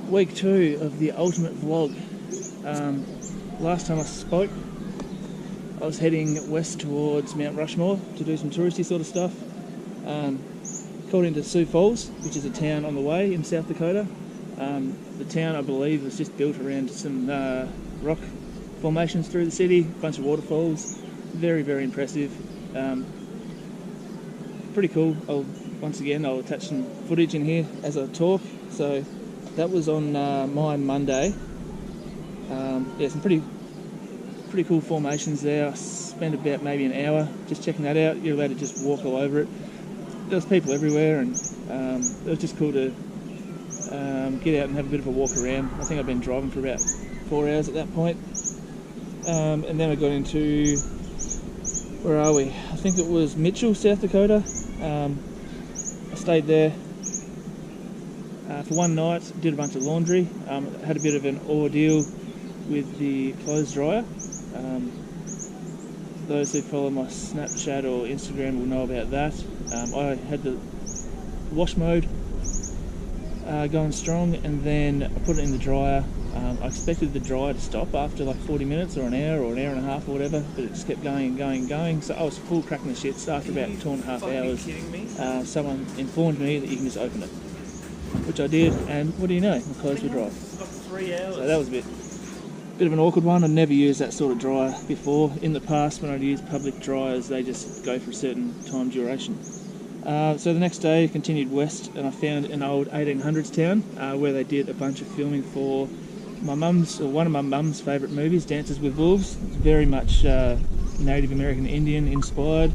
Week 2 of the ultimate vlog. Last time I spoke, I was heading west towards Mt Rushmore to do some touristy sort of stuff. Called into Sioux Falls, which is a town on the way in South Dakota. The town, I believe, was just built around some rock formations through the city, a bunch of waterfalls. Very, very impressive. Pretty cool. Once again, I'll attach some footage in here as I talk. So that was on my Monday. Yeah, some pretty cool formations there. I spent about maybe an hour just checking that out. You're allowed to just walk all over it. There was people everywhere, and it was just cool to get out and have a bit of a walk around. I think I've been driving for about 4 hours at that point. And then we got into, where are we? I think it was Mitchell, South Dakota. I stayed there for one night, did a bunch of laundry, had a bit of an ordeal with the clothes dryer. Those who follow my Snapchat or Instagram will know about that. I had the wash mode going strong, and then I put it in the dryer. I expected the dryer to stop after like 40 minutes or an hour and a half or whatever, but it just kept going and going and going. So I was full cracking the shits. After about 2.5 hours, someone informed me that you can just open it, which I did, and what do you know, my clothes were dry. 3 hours. So that was a bit of an awkward one. I'd never used that sort of dryer before. In the past, when I'd used public dryers, they just go for a certain time duration. So the next day I continued west, and I found an old 1800s town where they did a bunch of filming for one of my mum's favourite movies, Dances with Wolves. It's very much Native American Indian inspired.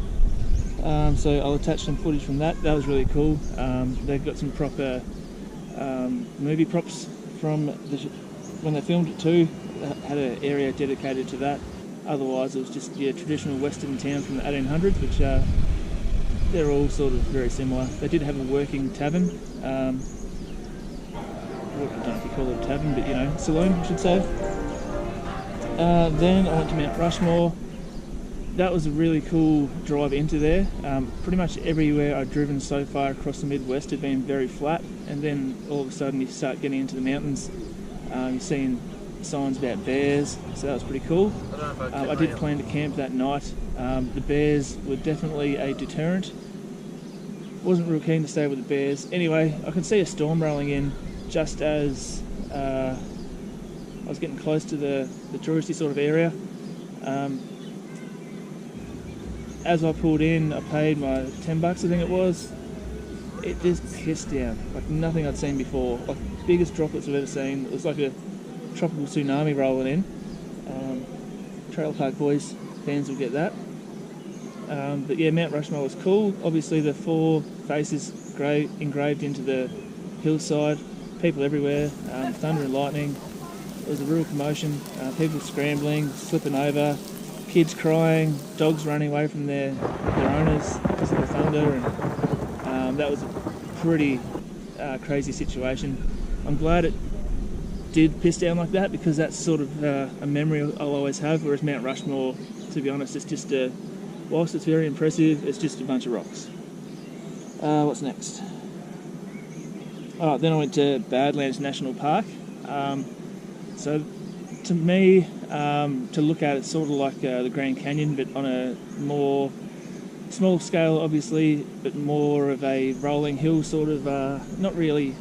So I'll attach some footage from that. That was really cool. They've got some proper movie props from when they filmed it too. Had an area dedicated to that. Otherwise, it was just traditional western town from the 1800s, which they're all sort of very similar. They did have a working tavern. I don't know if you call it a tavern, but saloon, I should say. Then I went to Mt Rushmore. That was a really cool drive into there. Pretty much everywhere I'd driven so far across the Midwest had been very flat, and then all of a sudden you start getting into the mountains. You're seeing signs about bears, so that was pretty cool. I did plan to camp that night. The bears were definitely a deterrent. Wasn't real keen to stay with the bears. Anyway, I could see a storm rolling in just as I was getting close to the touristy sort of area. As I pulled in, I paid my $10, I think it was. It just pissed down, like nothing I'd seen before. Like biggest droplets I've ever seen. It was like a tropical tsunami rolling in. Trail Park Boys fans will get that. But yeah, Mt Rushmore was cool. Obviously the 4 faces engraved into the hillside. People everywhere, thunder and lightning. It was a real commotion. People scrambling, slipping over, kids crying, dogs running away from their owners because of the thunder, and that was a pretty crazy situation. I'm glad it did piss down like that, because that's sort of a memory I'll always have, whereas Mt Rushmore, to be honest, it's just whilst it's very impressive, it's just a bunch of rocks. What's next? Then I went to Badlands National Park. So to me, to look at, it's sort of like the Grand Canyon, but on a more small scale, obviously, but more of a rolling hill sort of, not really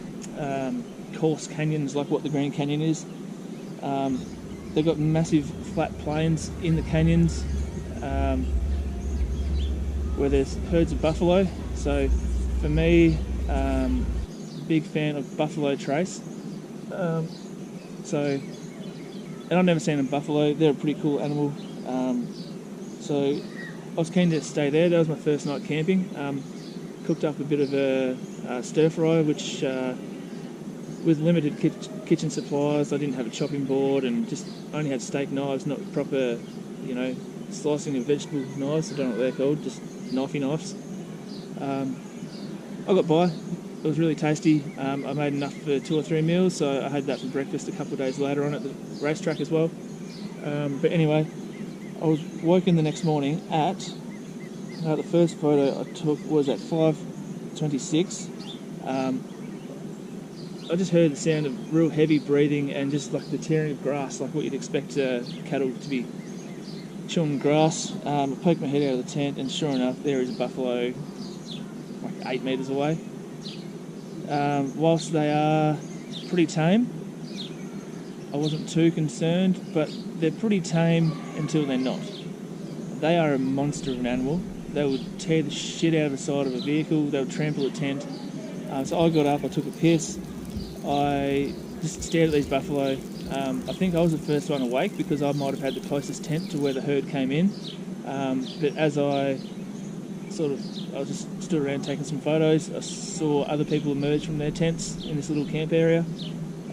coarse canyons like what the Grand Canyon is. They've got massive flat plains in the canyons where there's herds of buffalo. So for me, big fan of buffalo trace. And I've never seen a buffalo. They're a pretty cool animal. So I was keen to stay there. That was my first night camping. Cooked up a bit of a stir fry, which with limited kitchen supplies, I didn't have a chopping board and just only had steak knives, not proper, slicing of vegetable knives. I don't know what they're called, just knifey knives. I got by. It was really tasty. I made enough for 2 or 3 meals, so I had that for breakfast a couple of days later on at the racetrack as well. But anyway, I was woken the next morning at, the first photo I took was at 5:26. I just heard the sound of real heavy breathing and just like the tearing of grass, like what you'd expect cattle to be chewing grass. I poked my head out of the tent, and sure enough, there is a buffalo like 8 metres away. Whilst they are pretty tame, I wasn't too concerned, but they're pretty tame until they're not. They are a monster of an animal. They would tear the shit out of the side of a vehicle, they would trample a tent. So I got up, I took a piss, I just stared at these buffalo. I think I was the first one awake because I might have had the closest tent to where the herd came in. But as I was just stood around taking some photos, I saw other people emerge from their tents in this little camp area.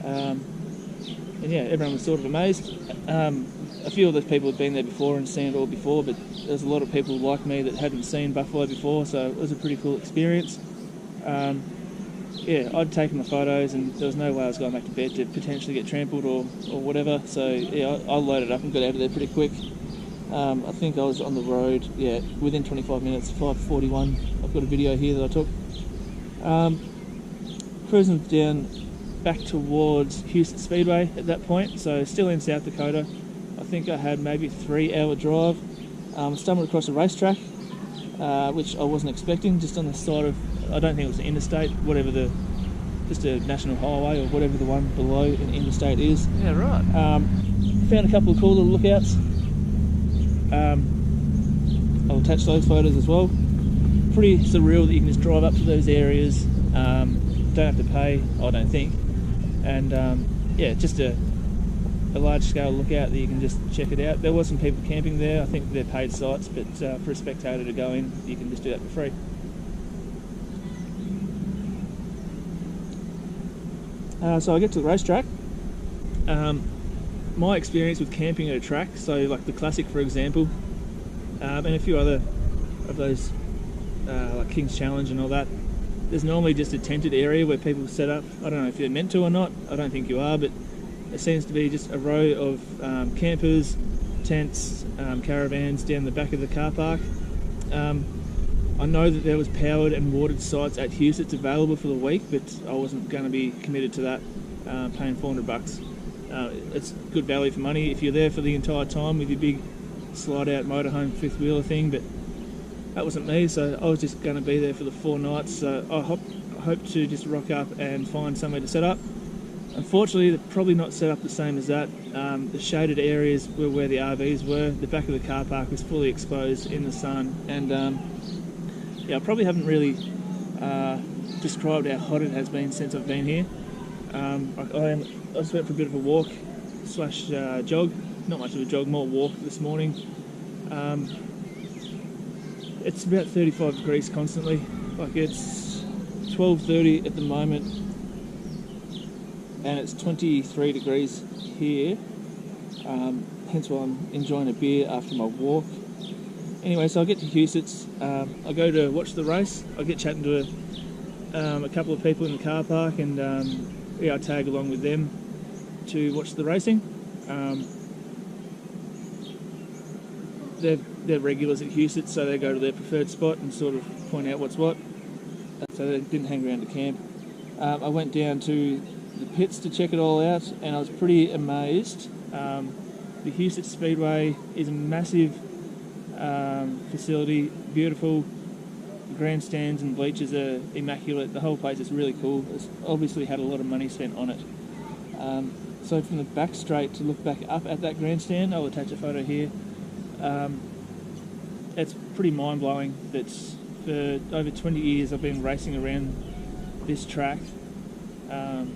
And yeah, everyone was sort of amazed. A few of those people had been there before and seen it all before, but there's a lot of people like me that hadn't seen buffalo before, so it was a pretty cool experience. Yeah, I'd taken the photos and there was no way I was going back to bed to potentially get trampled or whatever, so yeah, I loaded up and got out of there pretty quick. I think I was on the road, yeah, within 25 minutes, 5:41. I've got a video here that I took. Cruising down back towards Husets Speedway at that point, so still in South Dakota. I think I had maybe a 3-hour drive. Stumbled across a racetrack, which I wasn't expecting, just on the side of, I don't think it was an interstate, just a national highway or whatever the one below an interstate is. Yeah, right. Found a couple of cool little lookouts. I'll attach those photos as well. Pretty surreal that you can just drive up to those areas, don't have to pay, I don't think. And yeah, just a large scale lookout that you can just check it out. There was some people camping there. I think they're paid sites, but for a spectator to go in, you can just do that for free. So I get to the racetrack. My experience with camping at a track, so like the Classic for example, and a few other of those like King's Challenge and all that, there's normally just a tented area where people set up. I don't know if you're meant to or not, I don't think you are, but it seems to be just a row of campers, tents, caravans down the back of the car park. I know that there was powered and watered sites at Husets available for the week, but I wasn't going to be committed to that, paying $400. It's good value for money if you're there for the entire time with your big slide out motorhome fifth wheeler thing, but that wasn't me, so I was just going to be there for the 4 nights. So I hope to just rock up and find somewhere to set up. Unfortunately, they're probably not set up the same as that. The shaded areas were where the RVs were. The back of the car park was fully exposed in the sun, and yeah, I probably haven't really described how hot it has been since I've been here. I just went for a bit of a walk slash jog. Not much of a jog, more walk this morning. It's about 35 degrees constantly. Like, it's 12:30 at the moment, and it's 23 degrees here. Hence why I'm enjoying a beer after my walk. Anyway, so I get to Husets. I go to watch the race. I get chatting to a couple of people in the car park, and yeah, I tag along with them to watch the racing. They're regulars at Husets, so they go to their preferred spot and sort of point out what's what. So they didn't hang around the camp. I went down to the pits to check it all out, and I was pretty amazed. The Husets Speedway is a massive facility, beautiful. The grandstands and bleachers are immaculate. The whole place is really cool. It's obviously had a lot of money spent on it. So from the back straight to look back up at that grandstand, I'll attach a photo here. It's pretty mind-blowing that for over 20 years I've been racing around this track on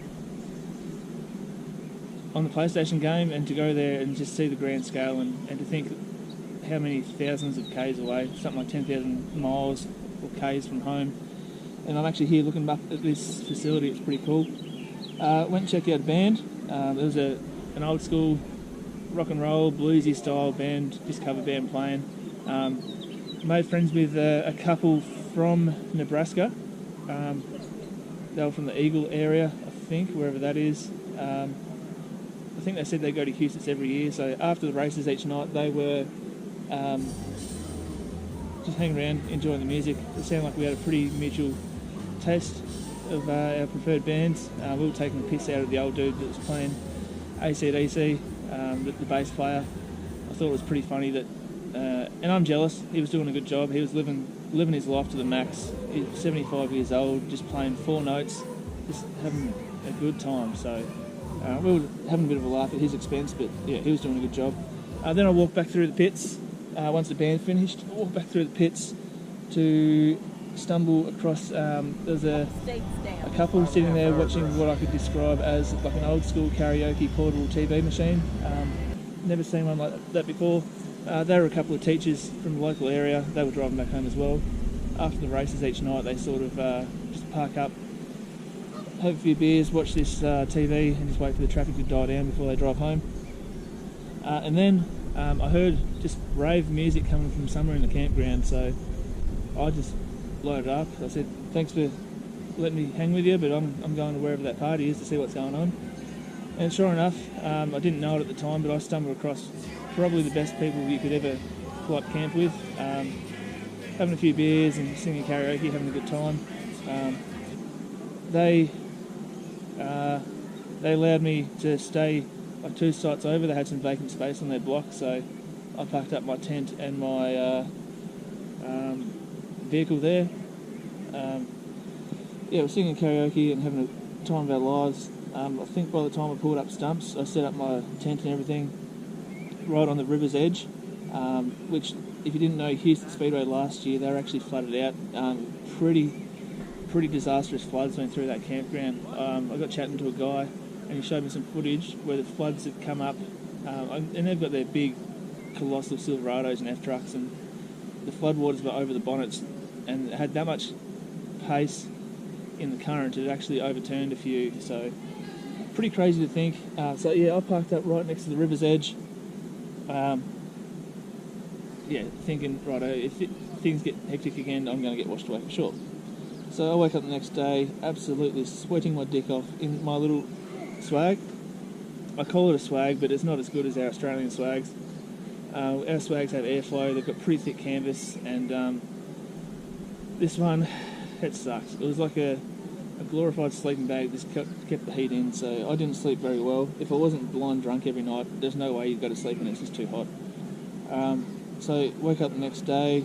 the PlayStation game, and to go there and just see the grand scale, and to think how many thousands of k's away, something like 10,000 miles or k's from home, and I'm actually here looking up at this facility. It's pretty cool. Went and checked out a band. There was an old school rock and roll bluesy style band, just cover band playing. Made friends with a couple from Nebraska. They were from the Eagle area, I think, wherever that is. I think they said they go to Husets every year, so after the races each night they were just hanging around, enjoying the music. It sounded like we had a pretty mutual taste of our preferred bands. We were taking the piss out of the old dude that was playing AC/DC, the bass player. I thought it was pretty funny that, and I'm jealous. He was doing a good job. He was living his life to the max. He's 75 years old, just playing 4 notes, just having a good time. So we were having a bit of a laugh at his expense, but yeah, he was doing a good job. Then I walked back through the pits. Once the band finished, I walked back through the pits to stumble across, there's a couple sitting there watching what I could describe as like an old school karaoke portable TV machine. Never seen one like that before. They were a couple of teachers from the local area. They were driving back home as well. After the races each night, they sort of just park up, have a few beers, watch this TV, and just wait for the traffic to die down before they drive home. And then I heard just rave music coming from somewhere in the campground, so I just loaded up. I said, thanks for letting me hang with you, but I'm going to wherever that party is to see what's going on. And sure enough, I didn't know it at the time, but I stumbled across probably the best people you could ever pull up camp with, having a few beers and singing karaoke, having a good time. They allowed me to stay like 2 sites over. They had some vacant space on their block, so I parked up my tent and my vehicle there. We're singing karaoke and having a time of our lives. I think by the time I pulled up stumps, I set up my tent and everything right on the river's edge, which, if you didn't know, Husets Speedway last year, they were actually flooded out. Pretty disastrous floods went through that campground. I got chatting to a guy and he showed me some footage where the floods had come up, and they've got their big colossal Silverados and F-trucks, and the floodwaters were over the bonnets and it had that much pace in the current it actually overturned a few, so pretty crazy to think. I parked up right next to the river's edge, thinking, righto, if things get hectic again, I'm going to get washed away for sure. So I woke up the next day absolutely sweating my dick off in my little swag. I call it a swag, but it's not as good as our Australian swags. Our swags have airflow, they've got pretty thick canvas, and this one, it sucks. It was like a glorified sleeping bag, just kept the heat in, so I didn't sleep very well. If I wasn't blind drunk every night, there's no way you'd go to sleep and it's just too hot. So woke up the next day,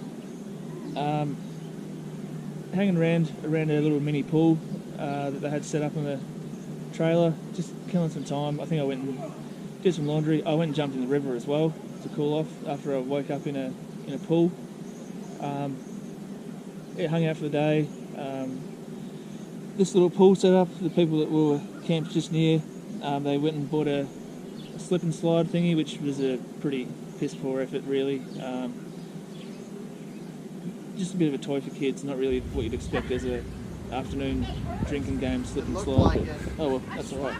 hanging around a little mini pool that they had set up on the trailer, just killing some time. I think I went and did some laundry. I went and jumped in the river as well to cool off after I woke up in a pool. Hung out for the day. This little pool set up, the people that were camped just near, they went and bought a slip and slide thingy, which was a pretty piss poor effort really. Just a bit of a toy for kids, not really what you'd expect as a afternoon drinking game, slip and slide. But, oh well, that's alright.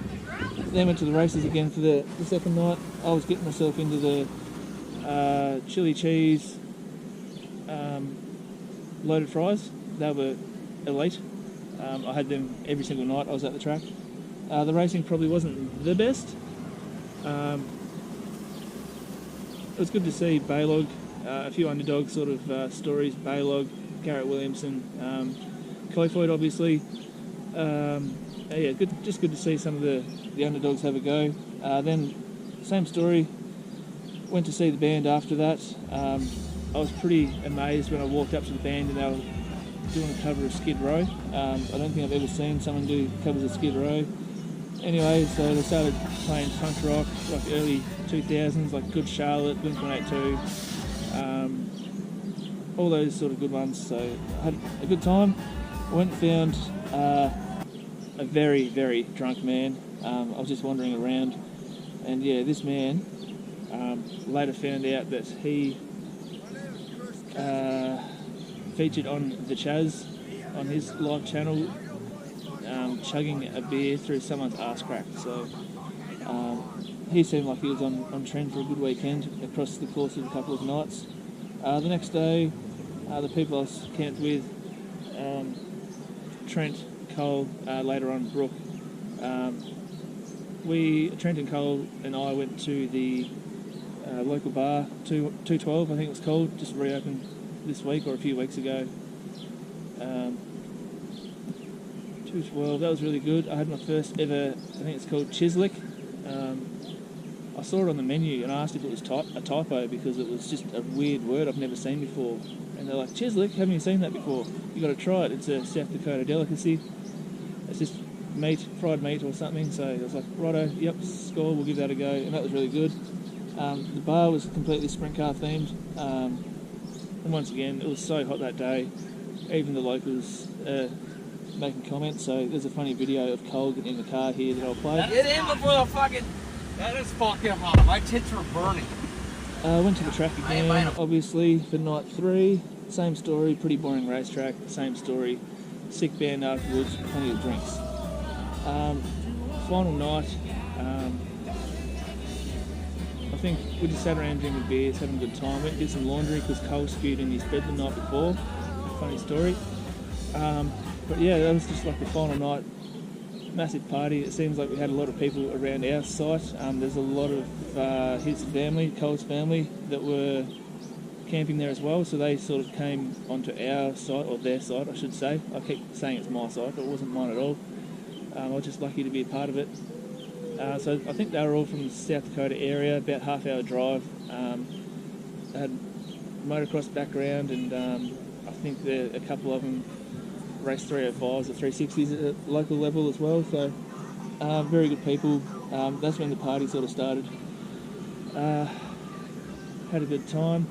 Then went to the races again for the second night. I was getting myself into the chili cheese loaded fries. They were elite. I had them every single night I was at the track. The racing probably wasn't the best. It was good to see Baylog, a few underdog sort of stories, Baylog, Garrett Williamson, Clayfoyd obviously. Just good to see some of the underdogs have a go. Then, same story, went to see the band after that. I was pretty amazed when I walked up to the band and they were doing a cover of Skid Row. I don't think I've ever seen someone do covers of Skid Row. Anyway, so they started playing punk rock, like early 2000s, like Good Charlotte, Blink-182, all those sort of good ones. So I had a good time. I went and found a very, very drunk man. I was just wandering around, and yeah, this man later found out that he featured on the Chaz on his live channel, chugging a beer through someone's arse crack. So he seemed like he was on trend for a good weekend across the course of a couple of nights. The next day, the people I was camped with, Trent, Cole, later on Brooke, Trent and Cole and I went to the local bar, 212 I think it was called, just reopened this week or a few weeks ago. 2012, that was really good. I had my first ever, I think it's called Chislic. I saw it on the menu and I asked if it was a typo because it was just a weird word I've never seen before. And they're like, Chislic, haven't you seen that before? You got to try it. It's a South Dakota delicacy. It's just meat, fried meat or something. So I was like, righto, yep, score, we'll give that a go. And that was really good. The bar was completely sprint car themed. And once again, it was so hot that day. Even the locals making comments. So there's a funny video of Cole getting in the car here that I'll play. Get in before the fucking... That is fucking hot. My tits are burning. Went to the track again, obviously, for night 3. Same story, pretty boring racetrack. Same story. Sick band afterwards, plenty of drinks. Final night, I think we just sat around drinking beers, having a good time. Went and did some laundry because Cole spewed in his bed the night before. Funny story. But yeah, that was just like the final night. Massive party. It seems like we had a lot of people around our site. There's a lot of his family, Cole's family, that were camping there as well. So they sort of came onto our site, or their site, I should say. I keep saying it's my site, but it wasn't mine at all. I was just lucky to be a part of it. So I think they were all from the South Dakota area, about half-hour drive. They had motocross background, and I think a couple of them race 305s or 360s at a local level as well, so very good people. That's when the party sort of started. Had a good time.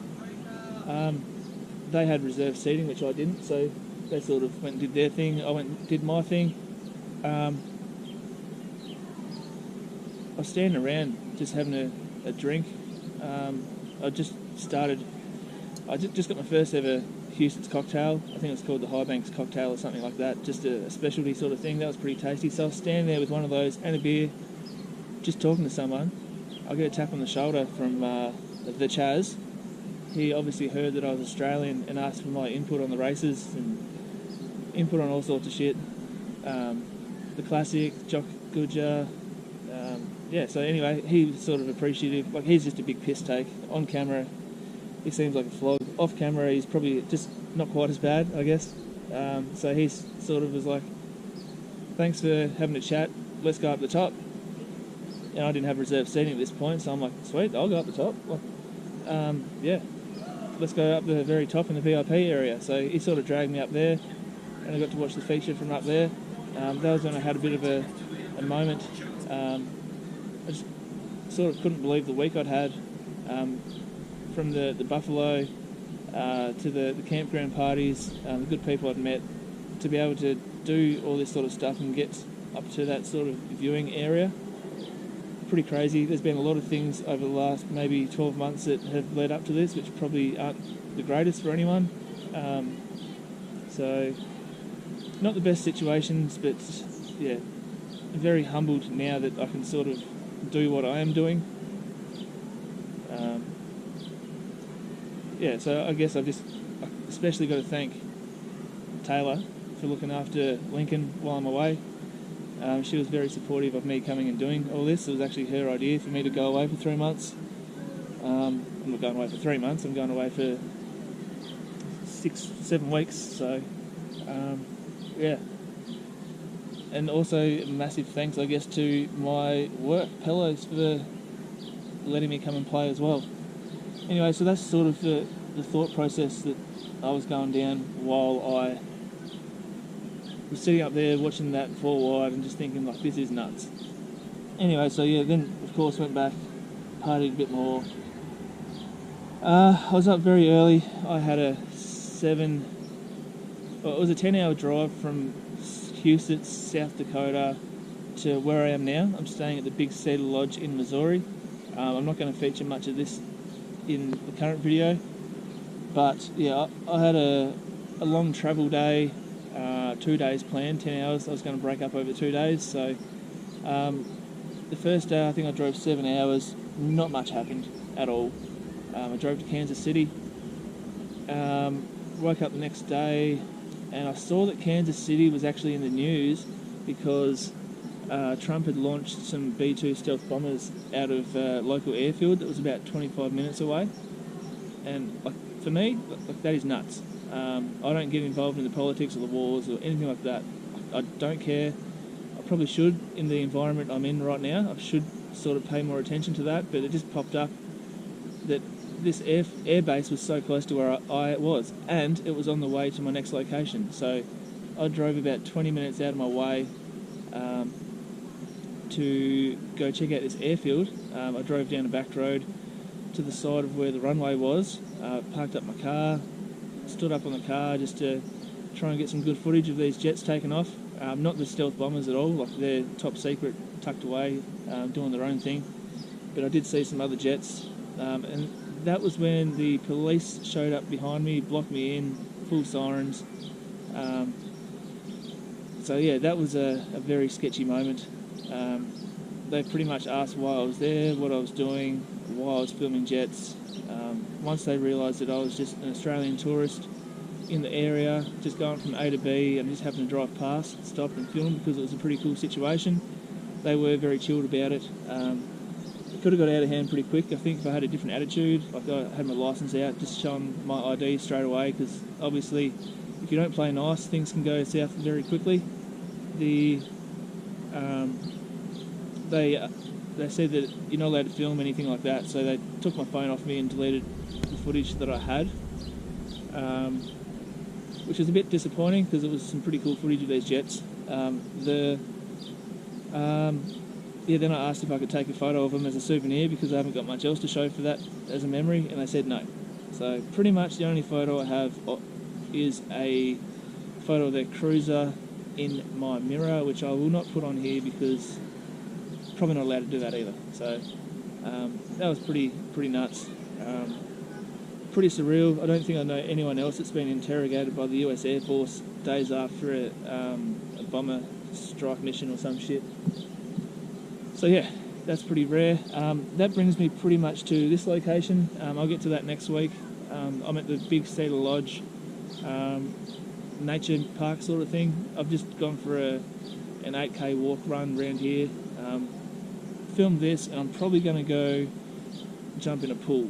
They had reserved seating, which I didn't, so they sort of went and did their thing. I went and did my thing. I was standing around just having a drink. I just got my first ever Husets cocktail. I think it was called the Highbank cocktail or something like that. Just a specialty sort of thing. That was pretty tasty. So I was standing there with one of those and a beer, just talking to someone. I get a tap on the shoulder from the Chaz. He obviously heard that I was Australian and asked for my input on the races and input on all sorts of shit. The classic, Jock Goodger. Yeah, so anyway, he was sort of appreciative. Like, he's just a big piss take. On camera, he seems like a flog. Off camera, he's probably just not quite as bad, I guess. So he sort of was like, thanks for having a chat, let's go up the top. And I didn't have reserved seating at this point, so I'm like, sweet, I'll go up the top. Like, yeah, let's go up the very top in the VIP area. So he sort of dragged me up there, and I got to watch the feature from up there. That was when I had a bit of a moment. I just sort of couldn't believe the week I'd had. From the Buffalo to the campground parties, the good people I'd met, to be able to do all this sort of stuff and get up to that sort of viewing area. Pretty crazy. There's been a lot of things over the last maybe 12 months that have led up to this, which probably aren't the greatest for anyone. So, not the best situations, but yeah, very humbled now that I can sort of do what I am doing. Yeah, so I guess I've especially got to thank Taylor for looking after Lincoln while I'm away. She was very supportive of me coming and doing all this. It was actually her idea for me to go away for 3 months. I'm not going away for 3 months, I'm going away for 6-7 weeks, so yeah. And also a massive thanks, I guess, to my work, Pellos, for letting me come and play as well. Anyway, so that's sort of the thought process that I was going down while I was sitting up there watching that 4 wide and just thinking, like, this is nuts. Anyway, so yeah, then of course went back, partied a bit more. I was up very early. I had it was a 10-hour drive from Husets, South Dakota, to where I am now. I'm staying at the Big Cedar Lodge in Missouri. I'm not going to feature much of this in the current video, but yeah, I had a long travel day, 2 days planned, 10 hours. I was going to break up over 2 days, so the first day I think I drove 7 hours, not much happened at all. I drove to Kansas City, woke up the next day, and I saw that Kansas City was actually in the news because Trump had launched some B-2 stealth bombers out of a local airfield that was about 25 minutes away. And like, for me, like, that is nuts. I don't get involved in the politics or the wars or anything like that. I don't care. I probably should, in the environment I'm in right now. I should sort of pay more attention to that, but it just popped up that this air base was so close to where I was, and it was on the way to my next location. So I drove about 20 minutes out of my way to go check out this airfield. I drove down a back road to the side of where the runway was, parked up my car, stood up on the car just to try and get some good footage of these jets taking off. Not the stealth bombers at all, like they're top secret, tucked away, doing their own thing. But I did see some other jets, and that was when the police showed up behind me, blocked me in, full sirens. So yeah, that was a very sketchy moment. They pretty much asked why I was there, what I was doing, why I was filming jets. Once they realised that I was just an Australian tourist in the area, just going from A to B, and just happened to drive past, stopped and filmed because it was a pretty cool situation. They were very chilled about it. It could have got out of hand pretty quick. I think if I had a different attitude, like I had my licence out, just showing my ID straight away, because obviously if you don't play nice, things can go south very quickly. They said that you're not allowed to film anything like that, so they took my phone off me and deleted the footage that I had, which was a bit disappointing because it was some pretty cool footage of these jets. Then I asked if I could take a photo of them as a souvenir because I haven't got much else to show for that as a memory, and they said no. So pretty much the only photo I have is a photo of their cruiser in my mirror, which I will not put on here because probably not allowed to do that either. So that was pretty nuts, pretty surreal. I don't think I know anyone else that's been interrogated by the US Air Force days after a bomber strike mission or some shit. So yeah, that's pretty rare. That brings me pretty much to this location. I'll get to that next week. I'm at the Big Cedar Lodge nature park sort of thing. I've just gone for an 8k walk run around here. Filmed this, and I'm probably going to go jump in a pool.